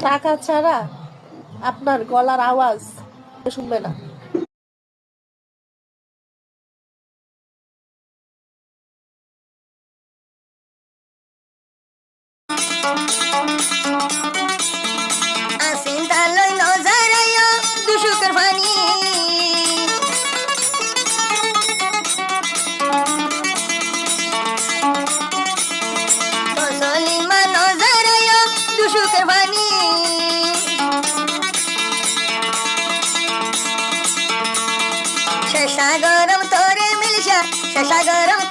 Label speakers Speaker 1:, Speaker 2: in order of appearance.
Speaker 1: টাকা ছাড়া আপনার গলার আওয়াজ শুনবে না।
Speaker 2: আসিন্তালই নজরায়ো দুশুকের পানি সলিমা নজরায়ো দুশুকের পানি শেষা গরম তোরে মিলসা শেষা গরম